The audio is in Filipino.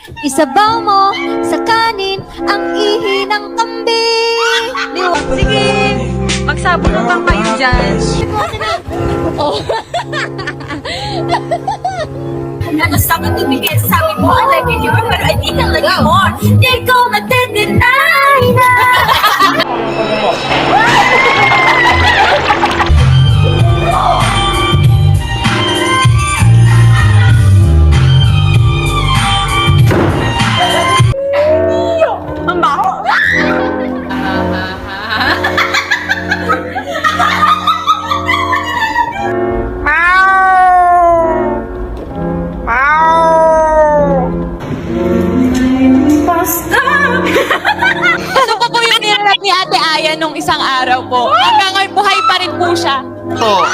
Isabaw mo sa kanin ang ihi ng kambing. Sige, magsabunutan kayo dyan. Oh. Gusto ko tumigil, sabi mo I like it here, pero I think I like it more. Di ko matideny na. Ang baho. Ito po yung nirap ni Ate Aya nung isang araw po. Hanggang ngayon buhay pa rin po siya. Oh.